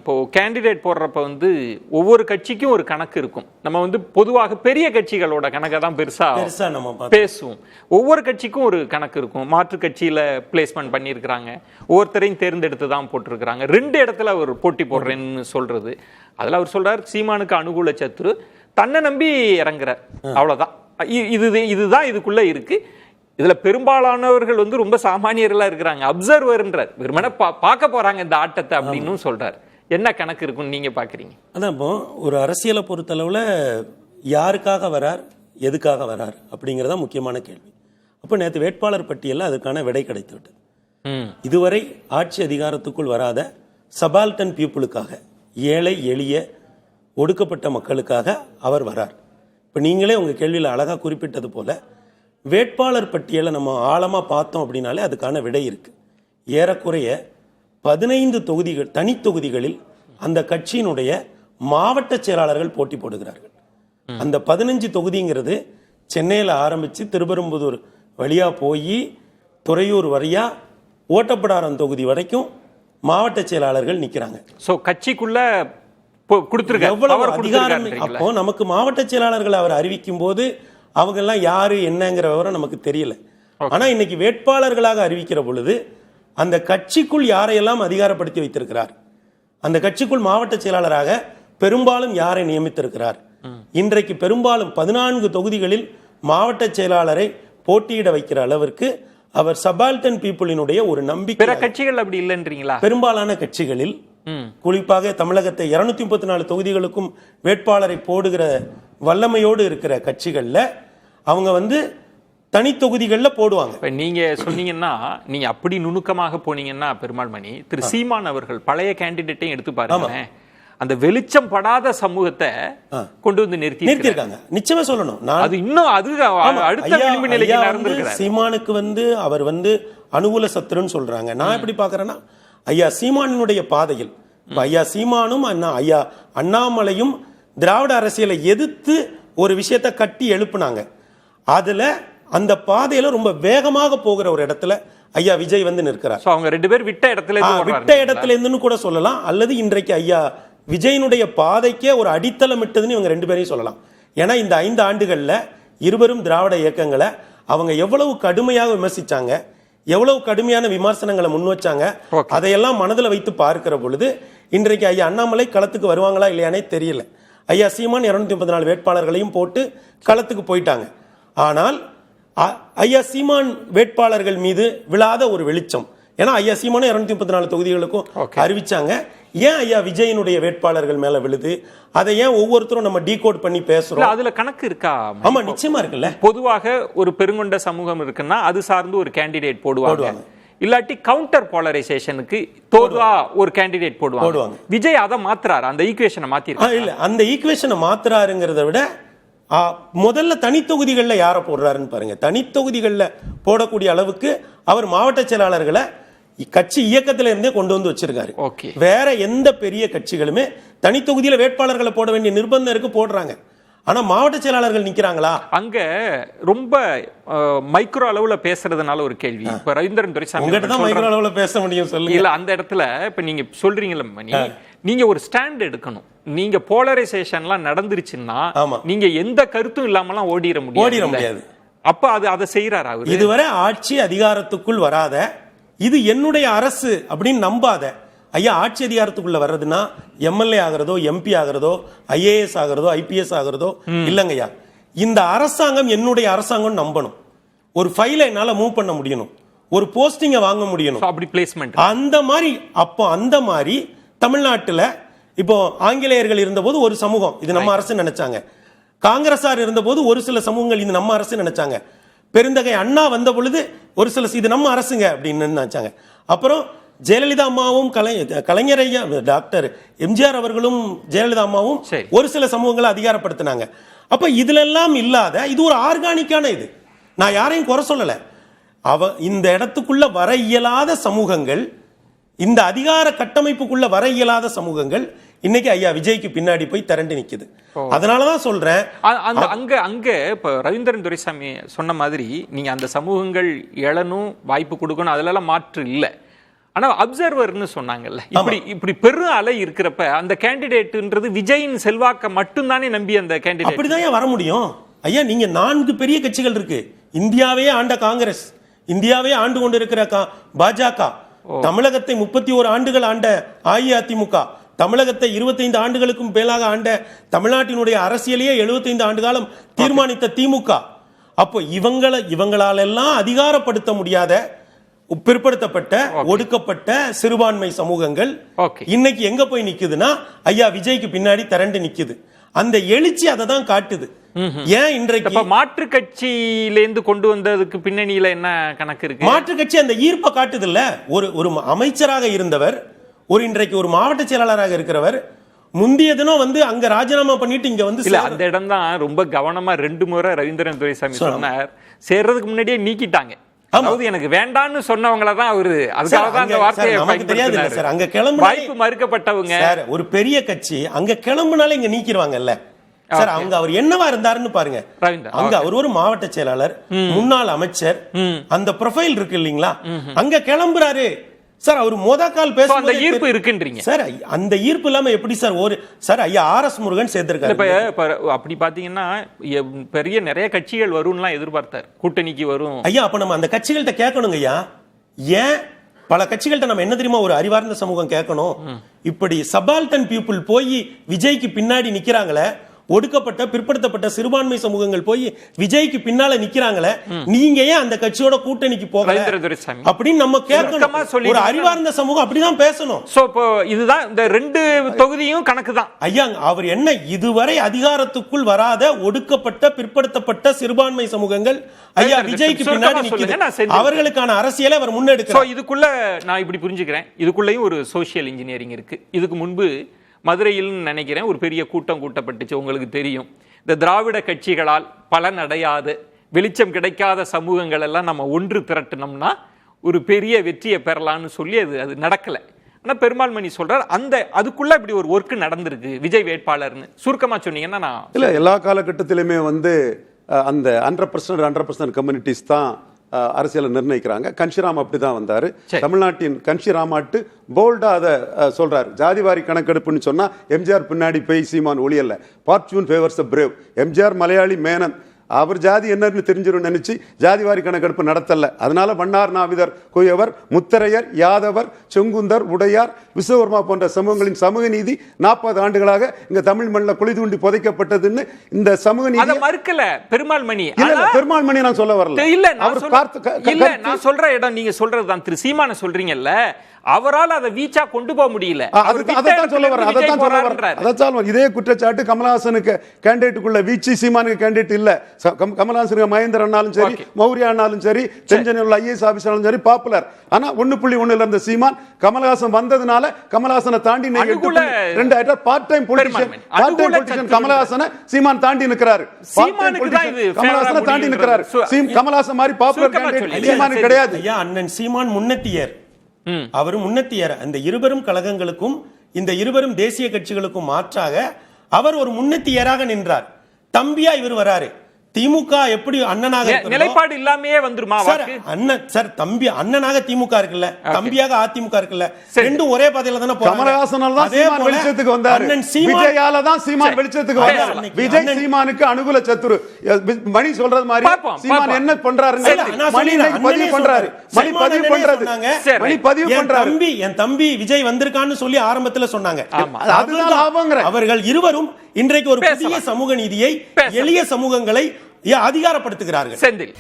இப்போ கேண்டிடேட் போடுறப்ப ஒவ்வொரு கட்சிக்கும் ஒரு கணக்கு இருக்கும். நம்ம பொதுவாக பெரிய கட்சிகளோட கணக்கை தான் பெருசா நம்ம பேசுவோம். ஒவ்வொரு கட்சிக்கும் ஒரு கணக்கு இருக்கும். மாற்று கட்சியில பிளேஸ்மெண்ட் பண்ணியிருக்கிறாங்க, ஒவ்வொருத்தரையும் தேர்ந்தெடுத்து தான் போட்டிருக்கிறாங்க. 2 இடத்துல அவர் போட்டி போடுறேன்னு சொல்றது. அதுல அவர் சொல்றாரு சீமானுக்கு அனுகூல சத்துரு, தன்னை நம்பி இறங்குறார், அவ்வளவுதான். இதுதான் இதுக்குள்ள இருக்கு. இதுல பெரும்பாலானவர்கள் ரொம்ப சாமானியர்களா இருக்கிறாங்க, அப்சர்வர்ன்றார், வெறுமனே பார்க்க போறாங்க இந்த ஆட்டத்தை அப்படின்னு சொல்றாரு. என்ன கணக்கு இருக்குன்னு நீங்க பாக்குறீங்க? அதான் இப்போ ஒரு அரசியலை பொறுத்தளவுல யாருக்காக வரார், எதுக்காக வரார் அப்படிங்கறத முக்கியமான கேள்வி. அப்ப நேற்று வேட்பாளர் பட்டியலில் அதுக்கான விடை கிடைத்து விட்டது. இதுவரை ஆட்சி அதிகாரத்துக்குள் வராத சபால்டன் பீப்புளுக்காக, ஏழை எளிய ஒடுக்கப்பட்ட மக்களுக்காக அவர் வரார். இப்போ நீங்களே உங்க கேள்வியில் அழகா குறிப்பிட்டது போல வேட்பாளர் பட்டியலை நம்ம ஆழமா பார்த்தோம் அப்படின்னாலே அதுக்கான விடை இருக்கு. ஏறக்குறைய 15 தொகுதிகள், தனி தொகுதிகளில் அந்த கட்சியினுடைய மாவட்ட செயலாளர்கள் போட்டி போடுகிறார்கள். அந்த 15 தொகுதிங்கிறது சென்னையில் ஆரம்பிச்சு திருப்பெரும்புதூர் வழியா போய் துறையூர் வழியா ஓட்டப்பிடாரம் தொகுதி வரைக்கும் மாவட்ட செயலாளர்கள் நிக்கிறாங்க. சோ கட்சிக்குள்ள எவ்வளவு அதிகாரம். அப்போ நமக்கு மாவட்ட செயலாளர்கள் அவர் அறிவிக்கும் போது அவங்க எல்லாம் யாரு என்னங்கிற விவரம் நமக்கு தெரியல. ஆனா இன்னைக்கு வேட்பாளர்களாக அறிவிக்கிற பொழுது அந்த கட்சிக்குள் யாரையெல்லாம் அதிகாரப்படுத்தி வைத்திருக்கிறார், அந்த கட்சிக்குள் மாவட்ட செயலாளராக பெரும்பாலும் யாரை நியமித்திருக்கிறார். இன்றைக்கு பெரும்பாலும் 14 தொகுதிகளில் மாவட்ட செயலாளரை போட்டியிட வைக்கிற அளவிற்கு அவர் சபால்டன் பீப்புளினுடைய ஒரு நம்பிக்கை. பிற கட்சிகள் அப்படி இல்லைன்றீங்களா? பெரும்பாலான கட்சிகளில், குறிப்பாக தமிழகத்தை 234 தொகுதிகளுக்கும் வேட்பாளரை போடுகிற வல்லமையோடு இருக்கிற கட்சிகள்ல அவங்க தனி தொகுதிகளில் போடுவாங்க. நீங்க சொன்னீங்கன்னா, நீங்க அப்படி நுணுக்கமாக போனீங்கன்னா பெருமாள் மணி, திரு சீமான் அவர்கள் பழைய கேண்டிடேட்டையும் எடுத்து பாருங்க, அந்த வெளிச்சம் படாத சமூகத்தை கொண்டு நிறுத்திருக்காங்க. நிச்சயமா சொல்லணும், அது இன்னும் அடுத்த விளிம்பு நிலைக்கு நடந்திருக்கிறார். சீமானுக்கு அவர் அனுகூல சத்துருன்னு சொல்றாங்க. நான் எப்படி பாக்குறேன்னா, ஐயா சீமானுடைய பாதையில் ஐயா சீமானும் ஐயா அண்ணாமலையும் திராவிட அரசியலை எதிர்த்து ஒரு விஷயத்தை கட்டி எழுப்புனாங்க. அதுல அந்த பாதையில ரொம்ப வேகமாக போகிற ஒரு இடத்துல ஐயா விஜய் நிற்கிறார். அவங்க 2 பேர் விட்ட இடத்துல இருந்துன்னு கூட சொல்லலாம், அல்லது இன்றைக்கு ஐயா விஜயனுடைய பாதைக்கே ஒரு அடித்தளம் இட்டதுன்னு இவங்க 2 பேரையும் சொல்லலாம். ஏன்னா இந்த 5 ஆண்டுகள்ல இருவரும் திராவிட இயக்கங்களை அவங்க எவ்வளவு கடுமையாக விமர்சிச்சாங்க, எவ்வளவு கடுமையான விமர்சனங்களை முன் வச்சாங்க, அதையெல்லாம் மனதில் வைத்து பார்க்கிற பொழுது இன்றைக்கு ஐயா அண்ணாமலை களத்துக்கு வருவாங்களா இல்லையானே தெரியல. ஐயா சீமான் 234 வேட்பாளர்களையும் போட்டு களத்துக்கு போயிட்டாங்க. ஆனால் ஐயா சீமான் வேட்பாளர்கள் மீது விழாத ஒரு வெளிச்சம். ஏன்னா ஐயா சீமான் 234 தொகுதிகளுக்கும் அறிவிச்சாங்க. ஏன் ஐயா விஜயனுடைய வேட்பாளர்கள் மேல விழுது? அதை ஏன் ஒவ்வொருத்தரும் நம்ம டீகோட் பண்ணி பேசுறோம்? அதுல கணக்கு இருக்கா? ஆமா, நிச்சயமா இருக்குல்ல. பொதுவாக ஒரு பெருங்கொண்ட சமூகம் இருக்குன்னா அது சார்ந்து ஒரு கேண்டிடேட் போடுவாங்க, இல்லாட்டி கவுண்டர் போலரைசேஷனுக்கு தோதுவா ஒரு கேண்டிடேட் போடுவாங்க. விஜய் அதை மாத்துறாரு, அந்த ஈக்குவேஷனை மாத்திருக்காரு. இல்ல, அந்த ஈக்குவேஷனை மாத்துறாருங்கிறத விட முதல்ல தனி தொகுதிகளில் யாரை போடுறாருன்னு பாருங்க. தனி தொகுதிகளில் போடக்கூடிய அளவுக்கு அவர் மாவட்ட செயலாளர்களை கட்சி இயக்கத்தில இருந்தே கொண்டு வச்சிருக்காரு. வேற எந்த பெரிய கட்சிகளுமே தனி தொகுதியில வேட்பாளர்களை போட வேண்டிய நிர்பந்தம் இருக்கு, போடுறாங்க. ஆனா மாவட்ட செயலாளர்கள் நிக்கிறாங்களா? அங்க ரொம்ப மைக்ரோ அளவுல பேசுறதுனால ஒரு கேள்வி. இப்ப ரவீந்திரன் துரைசாமி மைக்ரோ அளவுல பேச முடியும் சொல்லுங்க. இல்ல, அந்த இடத்துல இப்ப நீங்க சொல்றீங்கல்ல மணி, நீங்க ஒரு ஸ்டாண்ட் எடுக்கணும். நீங்க போலரைசேஷன்லாம் நடந்துருச்சுன்னா நீங்க எந்த கருத்தும் இல்லாமலாம் ஓடிட முடியாது. அப்ப அதை செய்யறாரு அவர். இதுவரை ஆட்சி அதிகாரத்துக்குள் வராத, இது என்னுடைய அரசு அப்படின்னு நம்பாத ஐயா ஆட்சி அதிகாரத்துக்குள்ள வர்றதுன்னா எம்எல்ஏ ஆகிறதோ, எம்பி ஆகிறதோ, ஐஏஎஸ் ஆகிறதோ, ஐபிஎஸ் ஆகிறதோ இல்லைங்கய்யா. இந்த அரசாங்கம் என்னுடைய அரசாங்கம் நம்பணும். ஒரு ஃபைலை என்னால மூவ் பண்ண முடியணும், ஒரு போஸ்டிங்கை வாங்க முடியணும், அப்படி பிளேஸ்மெண்ட் அந்த மாதிரி. அப்போ அந்த மாதிரி தமிழ்நாட்டில் இப்போ ஆங்கிலேயர்கள் இருந்தபோது ஒரு சமூகம் இது நம்ம அரசு நினைச்சாங்க, காங்கிரசார் இருந்தபோது ஒரு சில சமூகங்கள் இது நம்ம அரசு நினைச்சாங்க, பெருந்தகை அண்ணா வந்த பொழுது ஒரு சில இது நம்ம அரசுங்க அப்படின்னு நினைச்சாங்க. அப்புறம் ஜெயலலிதா அம்மாவும் கலைஞர் ஐயா டாக்டர் எம்ஜிஆர் அவர்களும் ஜெயலலிதா அம்மாவும் ஒரு சில சமூகங்களை அதிகாரப்படுத்தினாங்க. அப்ப இதுல எல்லாம் இல்லாத இது ஒரு ஆர்கானிக்கான இது. நான் யாரையும் குறை சொல்லல. இந்த இடத்துக்குள்ள வர இயலாத சமூகங்கள், இந்த அதிகார கட்டமைப்புக்குள்ள வர இயலாத சமூகங்கள் இன்னைக்கு ஐயா விஜய்க்கு பின்னாடி போய் திரண்டு நிக்குது. அதனாலதான் சொல்றேன், அங்க இப்ப ரவீந்திரன் துரைசாமி சொன்ன மாதிரி நீங்க அந்த சமூகங்கள் எழணும், வாய்ப்பு கொடுக்கணும், அதுல எல்லாம் மாற்று இல்லை. ஆனா அப்சர்வர்னு சொன்னாங்கல்ல, இப்படி பெரும் அலை இருக்கிறப்ப அந்த கேண்டிடேட்ன்றது விஜயின் செல்வாக்க மட்டும்தானே நம்பி அந்த கேண்டிடேட் அப்படிதான் வர முடியும். ஐயா, நீங்க 4 பெரிய கட்சிகள் இருக்கு. இந்தியாவே ஆண்ட காங்கிரஸ், இந்தியாவே ஆண்டு கொண்டு இருக்கிற பாஜக, தமிழகத்தை 31 ஆண்டுகள் ஆண்ட அஇஅதிமுக, தமிழகத்தை 25 ஆண்டுகளுக்கும் மேலாக ஆண்ட தமிழ்நாட்டினுடைய அரசியலையே 75 ஆண்டு காலம் தீர்மானித்த திமுக. அப்போ இவங்களாலெல்லாம் அதிகாரப்படுத்த முடியாத பிற்படுத்தப்பட்ட ஒடுக்கப்பட்ட சிறுபான்மை சமூகங்கள் இன்னைக்கு எங்க போய் நிக்குதுன்னா ஐயா விஜய்க்கு பின்னாடி திரண்டு நிக்குது. அந்த எழுச்சி அதை தான் காட்டுது. ஏன் இன்றைக்கு மாற்று கட்சியிலேருந்து கொண்டு வந்ததுக்கு பின்னணியில என்ன கணக்கு இருக்கு? மாற்று கட்சி அந்த ஈர்ப்பை காட்டுது இல்ல. ஒரு அமைச்சராக இருந்தவர், இன்றைக்கு ஒரு மாவட்ட செயலாளராக இருக்கிறவர், முந்தைய தினம் அங்க ராஜினாமா பண்ணிட்டு இங்க இல்ல, அந்த இடம் தான் ரொம்ப கவனமா 2 முறை ரவீந்திரன் துரைசாமி சொன்னார். சேர்றதுக்கு முன்னாடியே நீக்கிட்டாங்க. அதாவது எனக்கு வேண்டான்னு சொன்னவங்கள தான் அவரு அதுக்காக தான் அந்த வார்த்தையை பயன்படுத்தினார். சார் அங்க கிளம்பு வாய்ப்பு மறுக்கப்பட்டவங்க சார், ஒரு பெரிய கட்சி அங்க கிளம்புனாலே இங்க நீக்கிடுவாங்கல்ல சார். அங்க அவர் என்னவா இருந்தாருன்னு பாருங்க. அங்க அவர் ஒரு மாவட்ட செயலாளர், முன்னாள் அமைச்சர், அந்த ப்ரொஃபைல் இருக்கு இல்லீங்களா, அங்க கிளம்புறாரு சார். அவர் மோதக்கால் பேச அந்த ஈர்ப்பு இருக்குன்றீங்க சார். அந்த ஈர்ப்பு இல்லாம எப்படி சார் சார் ஐயா RS முருகன் சேர்த்திருக்காரு. அப்படி பாத்தீங்கன்னா பெரிய நிறைய கட்சிகள் வரும்லாம் எதிர்பார்த்தார், கூட்டணிக்கு வரும். ஐயா அப்ப நம்ம அந்த கட்சிகள்கிட்ட கேட்கணுங்க ஐயா. ஏன் பல கட்சிகள்கிட்ட நம்ம என்ன தெரியுமா ஒரு அறிவார்ந்த சமூகம் கேட்கணும், இப்படி சபால்டன் பீப்புள் போய் விஜய்க்கு பின்னாடி நிக்கிறாங்களே, ஒடுக்கப்பட்ட பிற்படுத்தப்பட்ட சிறுபான்மை சமூகங்கள் போய் விஜய்க்கு பின்னால நிக்கிறாங்களே, நீங்க ஏன் அந்த கட்சியோட கூட்டணிக்கு போகல அப்படின்னு நம்ம கேட்கணும். ஒரு அறிவார்ந்த சமூகம் அப்படிதான் பேசணும். சோ இப்போ இதுதான் இந்த 2 தொகுதியும் கணக்கு தான் ஐயா. அவர் என்ன இதுவரை அதிகாரத்துக்குள் வராத ஒடுக்கப்பட்ட பிற்படுத்தப்பட்ட சிறுபான்மை சமூகங்கள் ஐயா விஜய்க்கு பின்னாடி நிக்குது. அவர்களுக்கான அரசியலை அவர் முன்னெடுக்கிறார். இதுக்குள்ள நான் இப்படி புரிஞ்சுக்கிறேன், இதுக்குள்ளேயும் ஒரு சோசியல் இன்ஜினியரிங் இருக்கு. இதுக்கு முன்பு மதுரையில் நினைக்கிறேன் ஒரு பெரிய கூட்டம் கூட்டப்பட்டுச்சு. உங்களுக்கு தெரியும், இந்த திராவிட கட்சிகளால் பலனடையாத வெளிச்சம் கிடைக்காத சமூகங்கள் எல்லாம் நம்ம ஒன்று திரட்டினோம்னா ஒரு பெரிய வெற்றியை பெறலாம்னு சொல்லி அது நடக்கலை. ஆனால் பெருமாள் மணி சொல்றார் அதுக்குள்ள இப்படி ஒரு ஒர்க் நடந்திருக்கு விஜய் வேட்பாளர்னு. சுருக்கமா சொன்னீங்கன்னா நான் இல்லை, எல்லா காலகட்டத்திலுமே அந்த 100% கம்யூனிட்டிஸ் தான் அரசியலை நிர்ணயிக்கிறாங்க. கன்ஷிராம் அப்படிதான் வந்தாரு. தமிழ்நாட்டின் கன்ஷிராமாட்டு போல்டா அதை சொல்றாரு. ஜாதிவாரி கணக்கெடுப்புன்னு சொன்னா எம்ஜிஆர் பின்னாடி போய் சீமான் ஒளியல்ல. ஃபார்ச்சூன் ஃபேவர்ஸ் தி பிரேவ். எம்ஜிஆர் மலையாளி மேனன், அவர் ஜாதி என்னன்னு தெரிஞ்சிடும் நினைச்சு ஜாதிவாரி கணக்கெடுப்பு நடத்தல. அதனால வண்ணார், நாவிதர், குயவர், முத்தரையர், யாதவர், செங்குந்தர், உடையார், விஸ்வகர்மா போன்ற சமூகங்களின் சமூக நீதி 40 ஆண்டுகளாக இங்க தமிழ் மண்ணில் குழி தூண்டி புதைக்கப்பட்டதுன்னு இந்த சமூக நீதி மறுக்கல பெருமாள் மணி. பெருமாள் மணி நான் சொல்ல வரல. இல்ல நான் சொல்ற இடம் நீங்க சொல்றதுதான். திரு சீமான சொல்றீங்கல்ல, அவரால் அதை வீச்சா கொண்டு போக முடியல. இதே குற்றச்சாட்டு கமலஹாசனுக்கு கேண்டிடேட்டுக்குள்ள வீச்சு சீமானுக்கு கேண்டிடேட் இல்ல. கமலஹாசனுக்கு மகேந்திர அண்ணாலும் சரி, மௌரியா அண்ணாலும் சரி, செஞ்சனில் உள்ள IAS ஆபீசராலும் சரி பாப்புலர். ஆனா 1.1 இருந்த சீமான் கமலஹாசன் வந்ததுனால கமலஹாசனை தாண்டி 2 பார்ட் டைம் பொலிட்டிஷியன் கமலஹாசனை சீமான் தாண்டி நிற்கிறாரு. கமலஹாசனை தாண்டி நிற்கிறாரு. கமலஹாசன் மாதிரி பாப்புலர் கேண்டிடேட் சீமானுக்கு கிடையாது. அண்ணன் சீமான் முன்னத்தியர், அவர் முன்னத்தியர். அந்த இருவரும் கழகங்களுக்கும் இந்த இருவரும் தேசிய கட்சிகளுக்கும் மாற்றாக அவர் ஒரு முன்னத்தியராக நின்றார். தம்பியா இவர் வராரு. திமுக எப்படி அண்ணனாக நிலைப்பாடு இல்லாமையே வந்துருமா? அண்ணன் சார் தம்பி அண்ணனாக திமுக இருக்குல்ல, தம்பியாக அதிமுக இருக்குல்ல, ரெண்டும் ஒரே பாதையில தானே போறாங்க. கமலஹாசனால தான் சீமான் வெளிச்சத்துக்கு வந்தார். விஜயால தான் சீமான் வெளிச்சத்துக்கு வந்தார். விஜய் சீமானுக்கு அனுகூல சத்துரு. மணி சொல்றது மாதிரி சீமான் என்ன பண்றாருன்னு மணி பதிவு பண்றாரு. மணி பதிவு பண்றது. மணி பதிவு பண்றாரு. என் தம்பி விஜய் வந்திருக்கான்னு சொல்லி ஆரம்பத்துல சொன்னாங்க. அதுதான் லாபம்ங்கற. அவர்கள் இருவரும் இன்றைக்கு ஒரு புதிய சமூக நீதியை, எளிய சமூகங்களை அதிகாரப்படுத்துகிறார்கள். செந்தில்